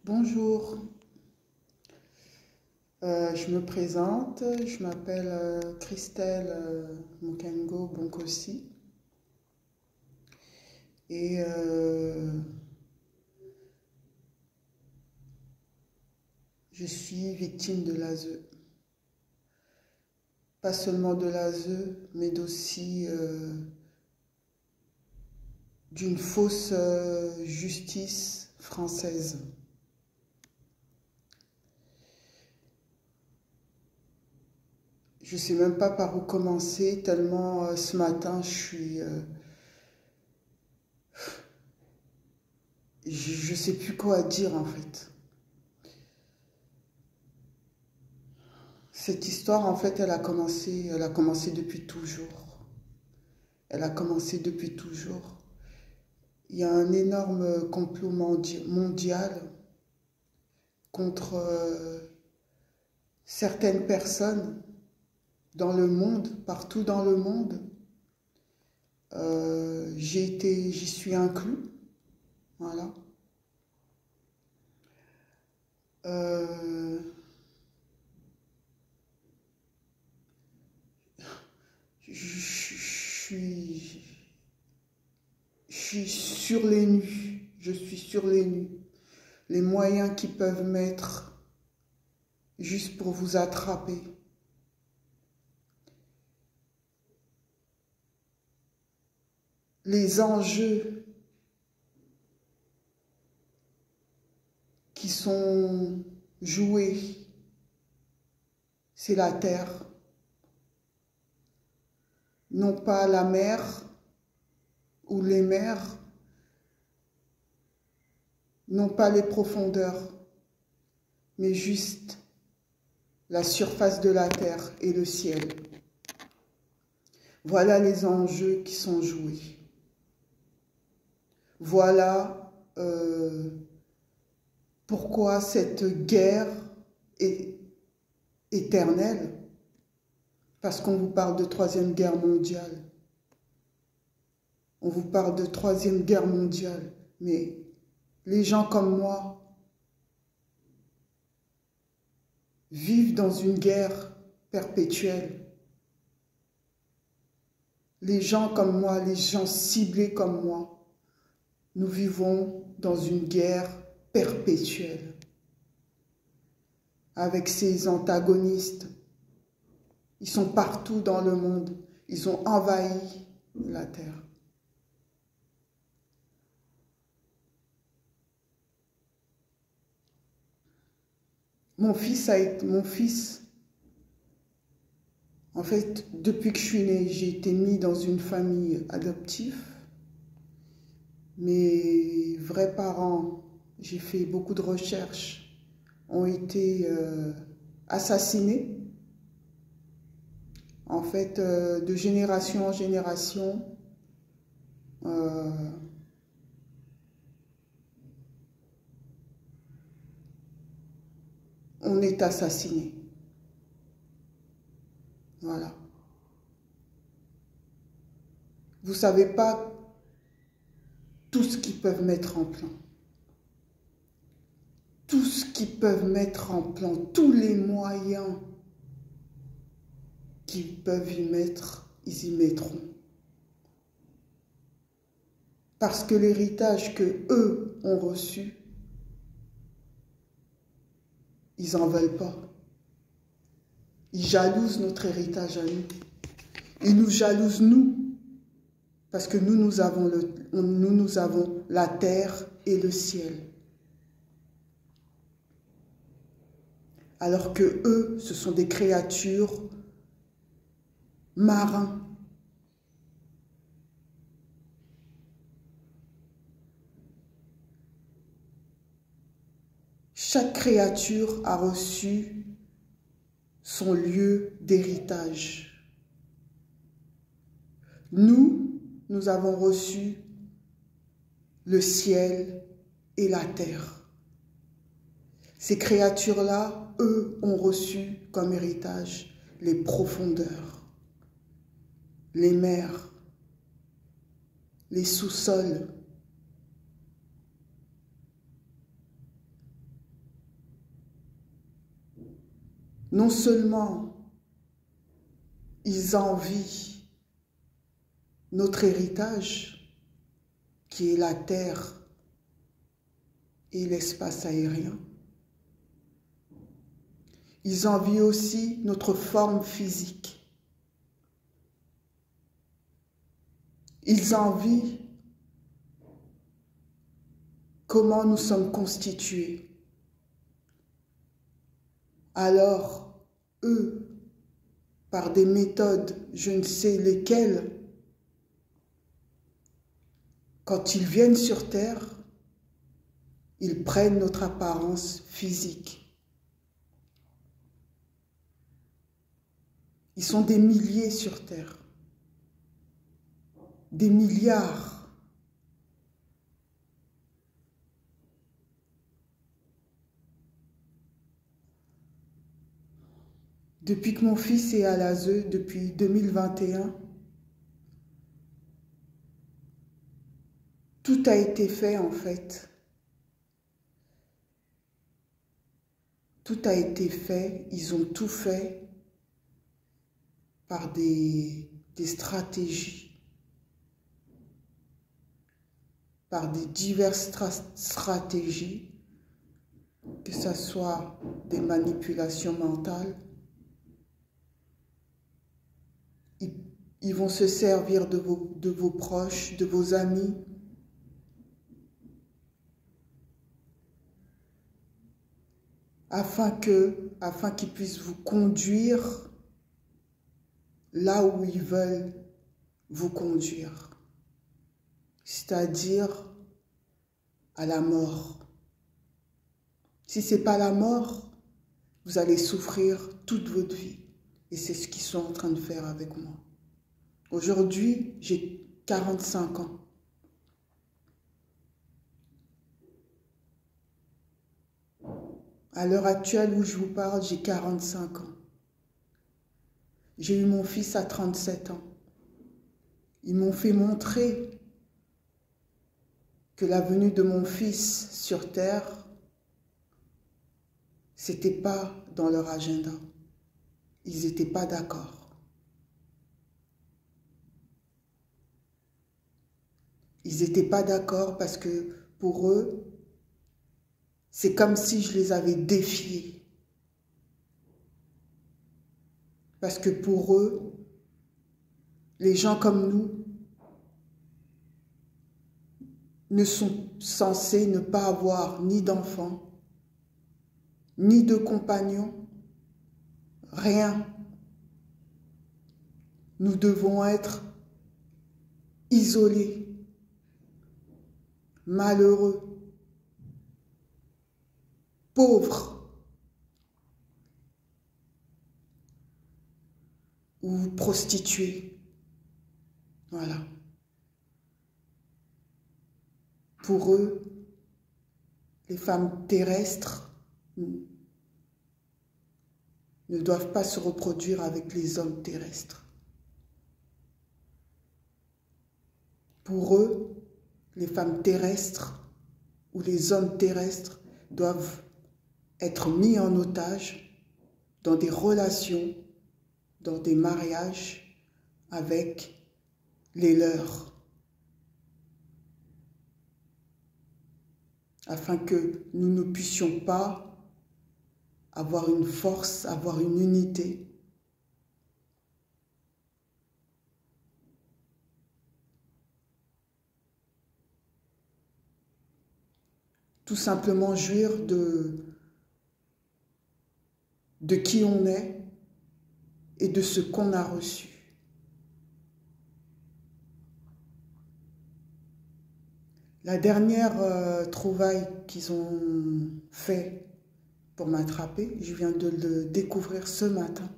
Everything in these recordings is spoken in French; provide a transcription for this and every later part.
Bonjour, je me présente, je m'appelle Christelle Mukengo Bonkosi et je suis victime de l'ASE. Pas seulement de l'ASE, mais aussi d'une fausse justice française. Je ne sais même pas par où commencer, tellement ce matin je ne sais plus quoi dire en fait. Cette histoire en fait elle a commencé depuis toujours. Elle a commencé depuis toujours. Il y a un énorme complot mondial contre certaines personnes dans le monde, partout dans le monde. J'y suis inclus, voilà. Je suis sur les nus, je suis sur les nus. Les moyens qu'ils peuvent mettre juste pour vous attraper. Les enjeux qui sont joués, c'est la terre. Non pas la mer ou les mers, non pas les profondeurs, mais juste la surface de la terre et le ciel. Voilà les enjeux qui sont joués. Voilà pourquoi cette guerre est éternelle, parce qu'on vous parle de Troisième Guerre mondiale. On vous parle de Troisième Guerre mondiale, mais les gens comme moi vivent dans une guerre perpétuelle. Les gens comme moi, les gens ciblés comme moi, nous vivons dans une guerre perpétuelle avec ces antagonistes. Ils sont partout dans le monde. Ils ont envahi la terre. Mon fils, en fait, depuis que je suis née, j'ai été mis dans une famille adoptive. Mes vrais parents, j'ai fait beaucoup de recherches, ont été assassinés. En fait, de génération en génération, on est assassiné. Voilà. Vous ne savez pas tout ce qu'ils peuvent mettre en plan. Tout ce qu'ils peuvent mettre en plan, tous les moyens qu'ils peuvent y mettre, ils y mettront. Parce que l'héritage que eux ont reçu, ils n'en veulent pas. Ils jalousent notre héritage à nous. Ils nous jalousent, nous, parce que nous avons la terre et le ciel. Alors que eux, ce sont des créatures marins. Chaque créature a reçu son lieu d'héritage. Nous avons reçu le ciel et la terre. Ces créatures-là, eux, ont reçu comme héritage les profondeurs, les mers, les sous-sols. non seulement ils envient notre héritage, qui est la terre et l'espace aérien, ils envient aussi notre forme physique. Ils envient comment nous sommes constitués. Alors, eux, par des méthodes, je ne sais lesquelles, quand ils viennent sur Terre, ils prennent notre apparence physique. Ils sont des milliers sur Terre, des milliards. Depuis que mon fils est à l'ASE, depuis 2021, tout a été fait en fait. Tout a été fait, ils ont tout fait par des stratégies, par des diverses stratégies, que ce soit des manipulations mentales. Ils vont se servir de vos proches, de vos amis, afin qu'ils puissent vous conduire là où ils veulent vous conduire, c'est-à-dire à la mort. Si ce n'est pas la mort, vous allez souffrir toute votre vie. Et c'est ce qu'ils sont en train de faire avec moi. Aujourd'hui, j'ai 45 ans. À l'heure actuelle où je vous parle, j'ai 45 ans. J'ai eu mon fils à 37 ans. Ils m'ont fait montrer que la venue de mon fils sur Terre, c'était pas dans leur agenda. Ils n'étaient pas d'accord. Ils n'étaient pas d'accord parce que pour eux, c'est comme si je les avais défiés. Parce que pour eux, les gens comme nous ne sont censés ne pas avoir ni d'enfants, ni de compagnons, rien. Nous devons être isolés, malheureux, pauvres ou prostituées. Voilà. Pour eux, les femmes terrestres ne doivent pas se reproduire avec les hommes terrestres. Pour eux, les femmes terrestres ou les hommes terrestres doivent être mis en otage dans des relations, dans des mariages avec les leurs, afin que nous ne puissions pas avoir une force, avoir une unité. Tout simplement jouir de qui on est et de ce qu'on a reçu. La dernière trouvaille qu'ils ont fait pour m'attraper, je viens de le découvrir ce matin.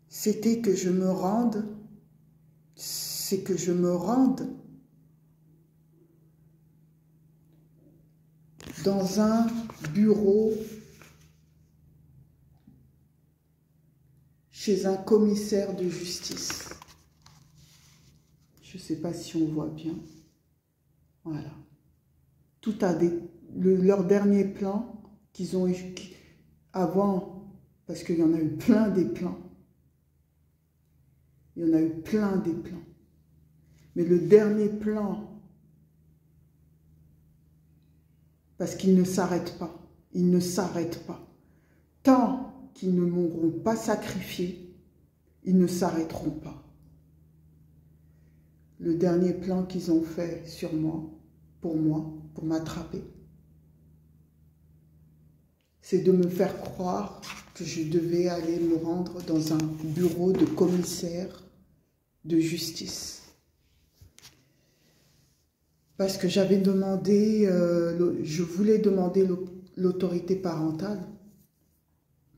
C'était que je me rende, dans un bureau chez un commissaire de justice. Je ne sais pas si on voit bien. Voilà. Tout a leur dernier plan qu'ils ont eu avant, parce qu'il y en a eu plein des plans. Il y en a eu plein des plans. Mais le dernier plan, parce qu'ils ne s'arrêtent pas, ils ne s'arrêtent pas. Tant qu'ils ne m'auront pas sacrifié, ils ne s'arrêteront pas. Le dernier plan qu'ils ont fait sur moi, pour m'attraper, c'est de me faire croire que je devais aller me rendre dans un bureau de commissaire de justice. Parce que j'avais demandé, je voulais demander l'autorité parentale,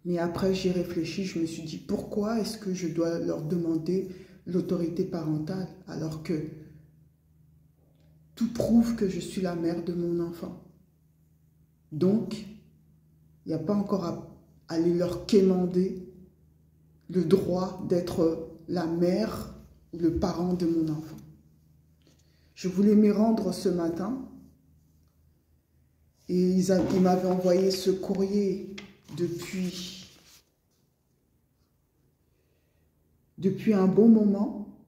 mais après j'y réfléchi, je me suis dit, pourquoi est-ce que je dois leur demander l'autorité parentale alors que tout prouve que je suis la mère de mon enfant? Donc, il n'y a pas encore à aller leur quémander le droit d'être la mère ou le parent de mon enfant. Je voulais m'y rendre ce matin et ils m'avaient envoyé ce courrier depuis un bon moment,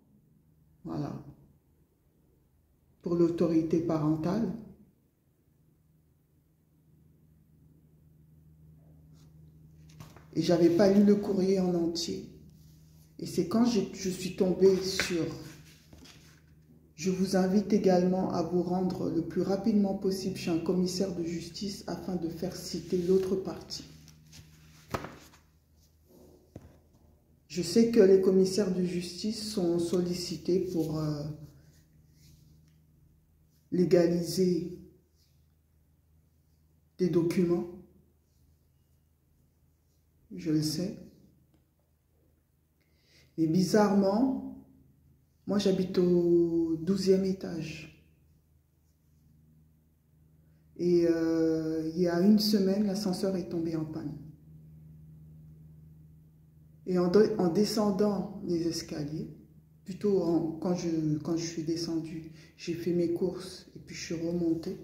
voilà, pour l'autorité parentale. Et je n'avais pas lu le courrier en entier. Et c'est quand je suis tombée sur... Je vous invite également à vous rendre le plus rapidement possible chez un commissaire de justice afin de faire citer l'autre partie. Je sais que les commissaires de justice sont sollicités pour légaliser des documents. Je le sais. Mais bizarrement, moi j'habite au 12e étage. Et il y a une semaine, l'ascenseur est tombé en panne. Et en descendant les escaliers, plutôt quand je suis descendue, j'ai fait mes courses et puis je suis remontée.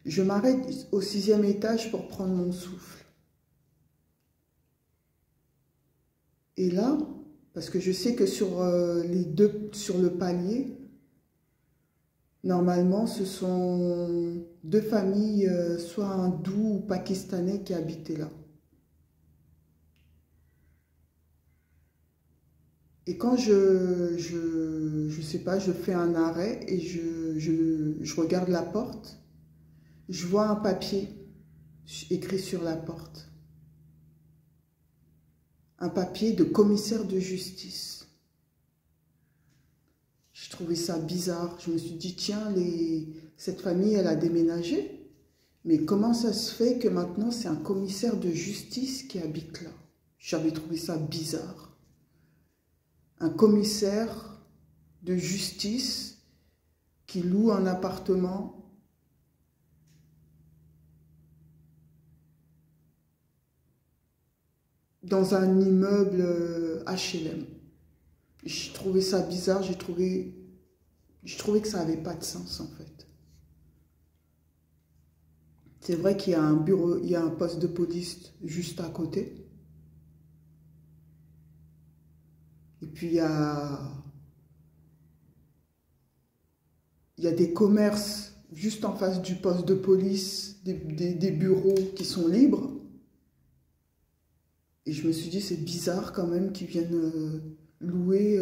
Je m'arrête au 6e étage pour prendre mon souffle. Et là, parce que je sais que sur le palier, normalement, ce sont deux familles, soit hindous ou pakistanais qui habitaient là. Et quand je sais pas, je fais un arrêt et je regarde la porte, je vois un papier écrit sur la porte. Un papier de commissaire de justice. Je trouvais ça bizarre. Je me suis dit, tiens, cette famille, elle a déménagé. Mais comment ça se fait que maintenant, c'est un commissaire de justice qui habite là? J'avais trouvé ça bizarre. Un commissaire de justice qui loue un appartement dans un immeuble HLM. J'ai trouvé ça bizarre, j'ai trouvé que ça n'avait pas de sens en fait. C'est vrai qu'il y a un bureau, il y a un poste de police juste à côté. Et puis il y a des commerces juste en face du poste de police, des bureaux qui sont libres. Et je me suis dit, c'est bizarre quand même qu'ils viennent louer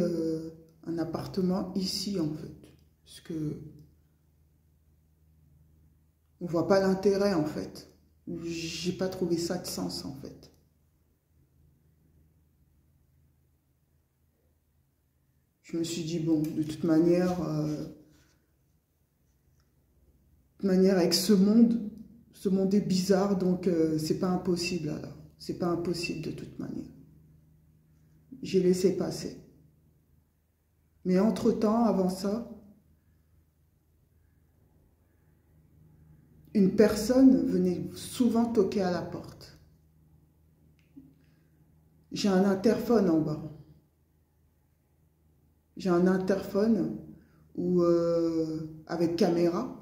un appartement ici, en fait. Parce que on ne voit pas l'intérêt, en fait. J'ai pas trouvé ça de sens, en fait. Je me suis dit, bon, de toute manière, avec ce monde est bizarre, donc c'est pas impossible, alors. C'est pas impossible de toute manière. J'ai laissé passer. Mais entre-temps, avant ça, une personne venait souvent toquer à la porte. J'ai un interphone en bas. J'ai un interphone avec caméra.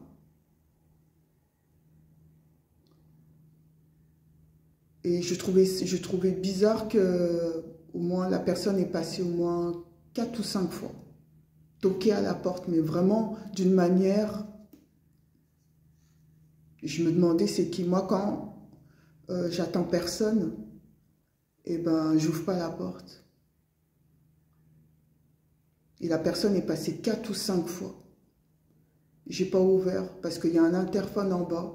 Et je trouvais bizarre que au moins la personne est passée au moins 4 ou 5 fois. Toquer à la porte, mais vraiment d'une manière... Je me demandais c'est qui. Moi, quand j'attends personne, eh ben, j'ouvre pas la porte. Et la personne est passée 4 ou 5 fois. J'ai pas ouvert parce qu'il y a un interphone en bas.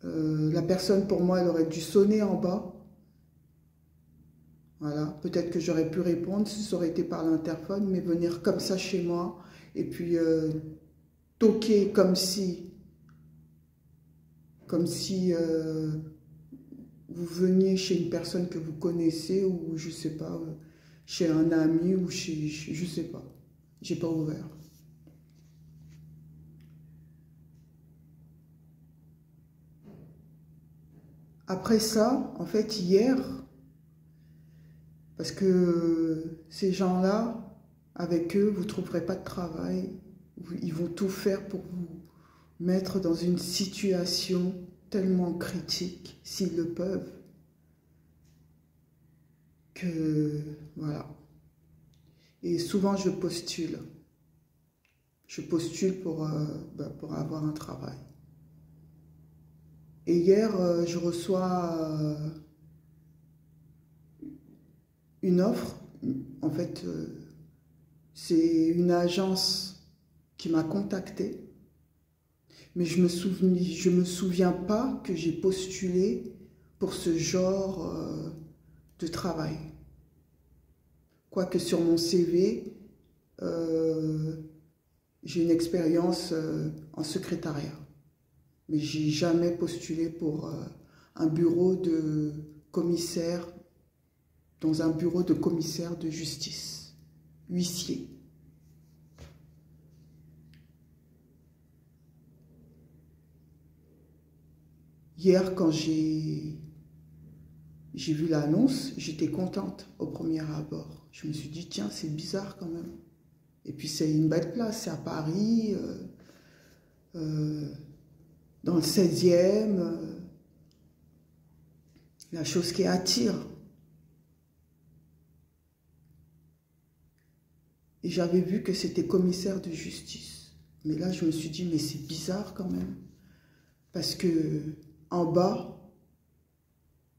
La personne, pour moi, elle aurait dû sonner en bas. Voilà, peut-être que j'aurais pu répondre si ça aurait été par l'interphone, mais venir comme ça chez moi et puis toquer comme si vous veniez chez une personne que vous connaissez ou je sais pas, chez un ami ou je sais pas. J'ai pas ouvert. Après ça, en fait, hier, parce que ces gens-là, avec eux, vous ne trouverez pas de travail. Ils vont tout faire pour vous mettre dans une situation tellement critique, s'ils le peuvent, que voilà. Et souvent, je postule. Je postule pour avoir un travail. Et hier, je reçois une offre. En fait, c'est une agence qui m'a contactée. Mais je me souviens pas que j'ai postulé pour ce genre de travail. Quoique sur mon CV, j'ai une expérience en secrétariat. Mais j'ai jamais postulé pour un bureau de commissaire, dans un bureau de commissaire de justice, huissier. Hier, quand j'ai vu l'annonce, j'étais contente au premier abord. Je me suis dit, tiens, c'est bizarre quand même. Et puis c'est une belle place, c'est à Paris, dans le 16e, la chose qui attire. Et j'avais vu que c'était commissaire de justice. Mais là, je me suis dit, mais c'est bizarre quand même. Parce que en bas,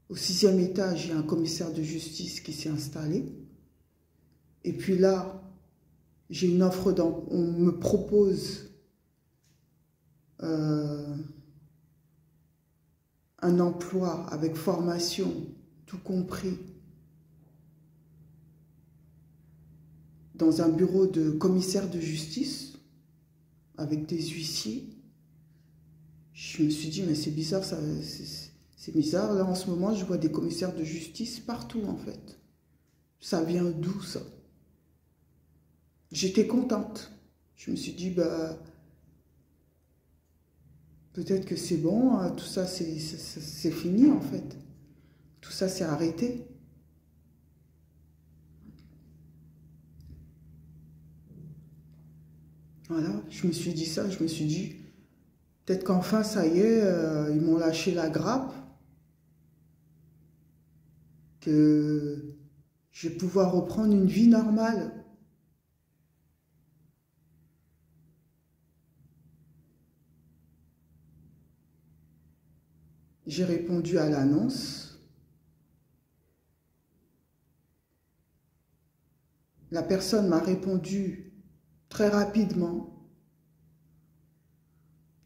au 6e étage, il y a un commissaire de justice qui s'est installé. Et puis là, j'ai une offre, on me propose un emploi avec formation, tout compris, dans un bureau de commissaire de justice, avec des huissiers. Je me suis dit, mais c'est bizarre, c'est bizarre. Là, en ce moment, je vois des commissaires de justice partout, en fait. Ça vient d'où, ça? J'étais contente. Je me suis dit, bah, peut-être que c'est bon, hein, tout ça, c'est fini, en fait. Tout ça, c'est arrêté. Voilà, je me suis dit ça, je me suis dit, peut-être qu'enfin, ça y est, ils m'ont lâché la grappe, que je vais pouvoir reprendre une vie normale. J'ai répondu à l'annonce. La personne m'a répondu très rapidement.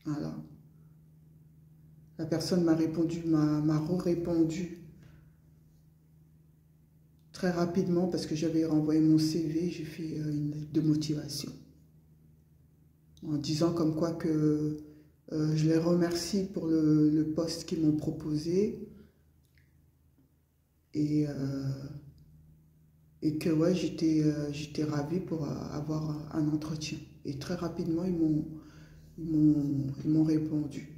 Voilà. La personne m'a répondu, m'a répondu très rapidement parce que j'avais renvoyé mon CV, j'ai fait une lettre de motivation. En disant comme quoi que je les remercie pour le poste qu'ils m'ont proposé et que ouais, j'étais ravie pour avoir un entretien. Et très rapidement, ils m'ont répondu.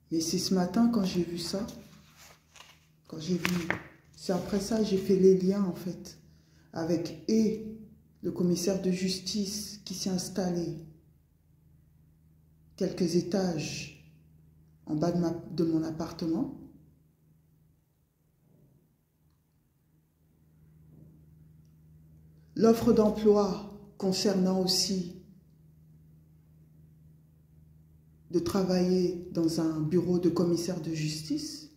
Mais c'est ce matin quand j'ai vu ça, c'est après ça j'ai fait les liens en fait avec le commissaire de justice qui s'est installé quelques étages en bas de mon appartement. L'offre d'emploi concernant aussi de travailler dans un bureau de commissaire de justice.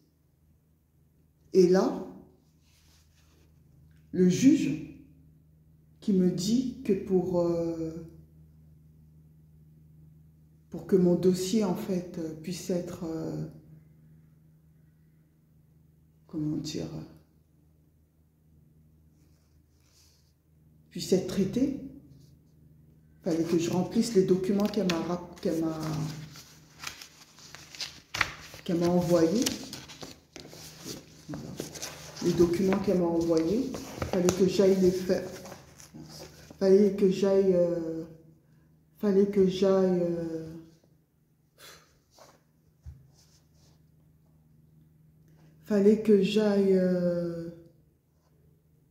Et là, le juge qui me dit que pour que mon dossier, en fait, puisse être, comment dire, puisse être traité, il fallait que je remplisse les documents qu'elle m'a envoyés. Voilà. Les documents qu'elle m'a envoyés, il fallait que j'aille les faire. Fallait que j'aille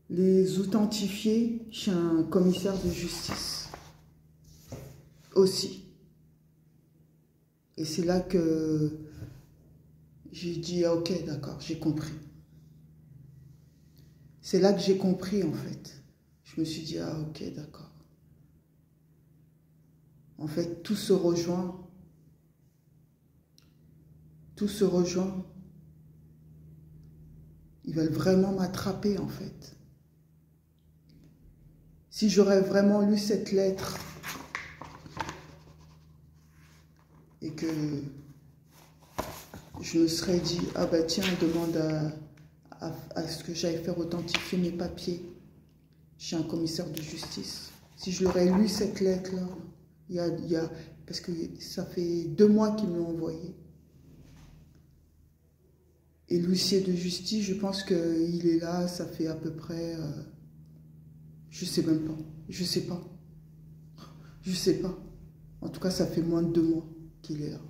les authentifier chez un commissaire de justice aussi. Et c'est là que j'ai dit, ah, ok, d'accord, j'ai compris. C'est là que j'ai compris, en fait. Je me suis dit, ah, ok, d'accord. En fait, tout se rejoint. Tout se rejoint. Ils veulent vraiment m'attraper, en fait. Si j'aurais vraiment lu cette lettre et que je me serais dit, ah ben tiens, demande à ce que j'aille faire authentifier mes papiers chez un commissaire de justice. Si je l'aurais lu cette lettre-là, parce que ça fait 2 mois qu'ils me l'ont envoyé. Et l'huissier de justice, je pense qu'il est là, ça fait à peu près, je sais même pas, je sais pas. Je sais pas. En tout cas, ça fait moins de 2 mois qu'il est là.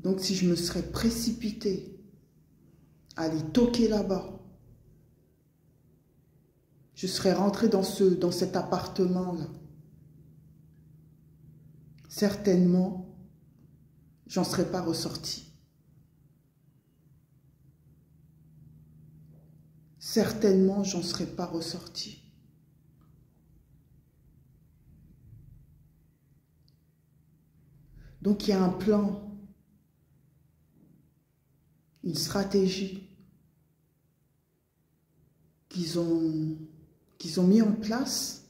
Donc, si je me serais précipitée à aller toquer là-bas, je serais rentrée dans cet appartement-là. Certainement, j'en serais pas ressortie. Certainement, j'en serais pas ressortie. Donc, il y a un plan, une stratégie qu'ils ont mis en place